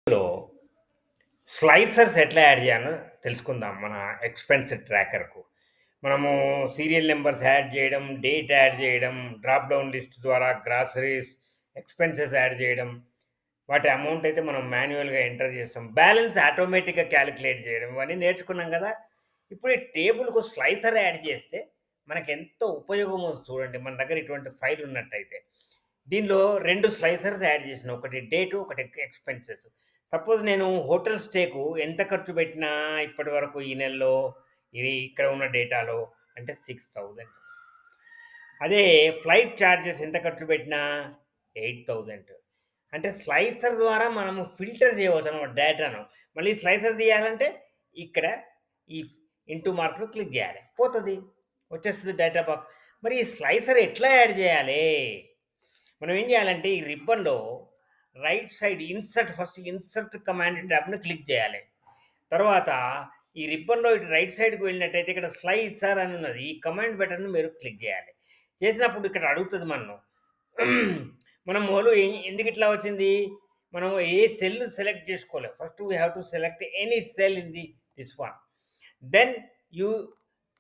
లో స్లైసర్స్ ఎట్లా యాడ్ చేయాలో తెలుసుకుందాం మన ఎక్స్‌పెన్స్ ట్రాకర్‌కు. మనము సీరియల్ నంబర్స్ యాడ్ చేయడం, డేట్ యాడ్ చేయడం, డ్రాప్ డౌన్ లిస్ట్ ద్వారా గ్రాసరీస్, ఎక్స్‌పెన్సెస్ యాడ్ చేయడం, వాటి అమౌంట్ అయితే మనం మాన్యుయల్‌గా ఎంటర్ చేస్తాం. బ్యాలెన్స్ ఆటోమేటిక్‌గా కాలిక్యులేట్ చేయడం ఇవన్నీ నేర్చుకున్నాం కదా! ఇప్పుడు ఈ టేబుల్‌కు స్లైసర్ యాడ్ చేస్తే మనకెంతో ఉపయోగమో చూడండి. మన దగ్గర ఇటువంటి ఫైల్ ఉన్నట్టయితే. దీనిలో 2 స్లైసర్స్ యాడ్ చేసిన. ఒకటి డేటు, ఒకటి ఎక్స్‌పెన్సెస్. సపోజ్ నేను హోటల్ స్టేకు ఎంత ఖర్చు పెట్టినా ఇప్పటి వరకు ఈ నెలలో, ఇది ఇక్కడ ఉన్న డేటాలో అంటే 6000. అదే ఫ్లైట్ చార్జెస్ ఎంత ఖర్చు పెట్టినా 8000. అంటే స్లైసర్ ద్వారా మనము ఫిల్టర్ చేయవచ్చనమాట డేటాను. మళ్ళీ స్లైసర్ తీయాలంటే ఇక్కడ ఈ ఇంటూ మార్క్‌లో క్లిక్ చేయాలి. పోతది. వచ్చేస్తది డేటా బాక్స్. మరి ఈ స్లైసర్ ఎట్లా యాడ్ చేయాలి? మనం ఏం చేయాలంటే ఈ రిబ్బన్‌లో right side first insert command ట్యాబ్‌ని క్లిక్ చేయాలి. తర్వాత ఈ రిబ్బన్‌లో ఇటు రైట్ సైడ్‌కి వెళ్ళినట్టయితే ఇక్కడ స్లైసర్ అని ఉన్నది. ఈ కమాండ్ బటన్‌ని మీరు క్లిక్ చేయాలి. చేసినప్పుడు ఇక్కడ అడుగుతది మనను. మనం మొదలు ఎందుకు ఇట్లా వచ్చింది? మనం ఏ సెల్‌ని సెలెక్ట్ చేసుకోలే. First we have to select any cell in this one. Then you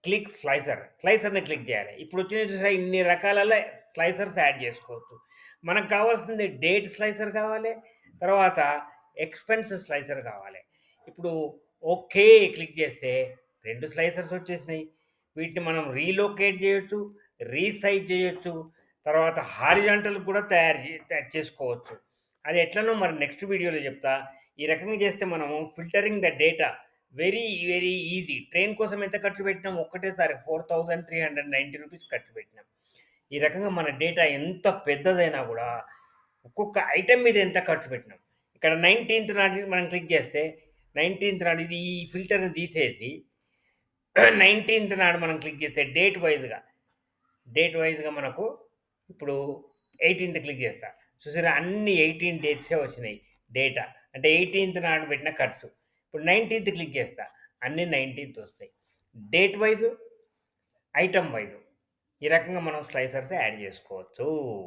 click slicer. స్లైసర్‌ని క్లిక్ చేయాలి. ఇప్పుడు వచ్చినయి చూసారా ఇన్ని రకాలలో స్లైసర్స్ యాడ్ చేసుకోవచ్చు. మనకు కావాల్సింది డేట్ స్లైసర్ కావాలి. తర్వాత ఎక్స్‌పెన్స్ స్లైసర్ కావాలి. ఇప్పుడు ఓకే క్లిక్ చేస్తే 2 స్లైసర్స్ వచ్చేసినాయి. వీటిని మనం రీలొకేట్ చేయొచ్చు, రీసైజ్ చేయొచ్చు. తర్వాత హారిజాంటల్ కూడా తయారు చేసుకోవచ్చు. అది ఎట్లనో మరి నెక్స్ట్ వీడియోలో చెప్తా. ఈ రకంగా చేస్తే మనము filtering the data very, very easy. Train కోసం ఎంత ఖర్చు పెట్టినాం? ఒక్కటేసారి రూ. 4390 ఖర్చు పెట్టినాం. ఈ రకంగా మన డేటా ఎంత పెద్దదైనా గూడా, ఒక్కొక్క ఐటెమ్ మీద ఎంత ఖర్చు పెట్టినాం. ఇక్కడ 19థ్ నాడు మనం క్లిక్ చేస్తే, 19థ్ నాడు ఇది ఈ ఫిల్టర్‌ని తీసేసి 19థ్ నాడు మనం క్లిక్ చేస్తే డేట్ వైస్‌గా మనకు ఇప్పుడు 18థ్ క్లిక్ చేస్తా. చూసారా అన్ని 18 డేట్సే వచ్చినాయి డేటా. అంటే 18థ్ నాడు పెట్టిన ఖర్చు. ఇప్పుడు 19థ్ క్లిక్ చేస్తా. అన్నీ 19థ్ వస్తాయి. Date wise, item wise. ఈ రకంగా మనం స్లైసర్స్ యాడ్ చేసుకోవచ్చు.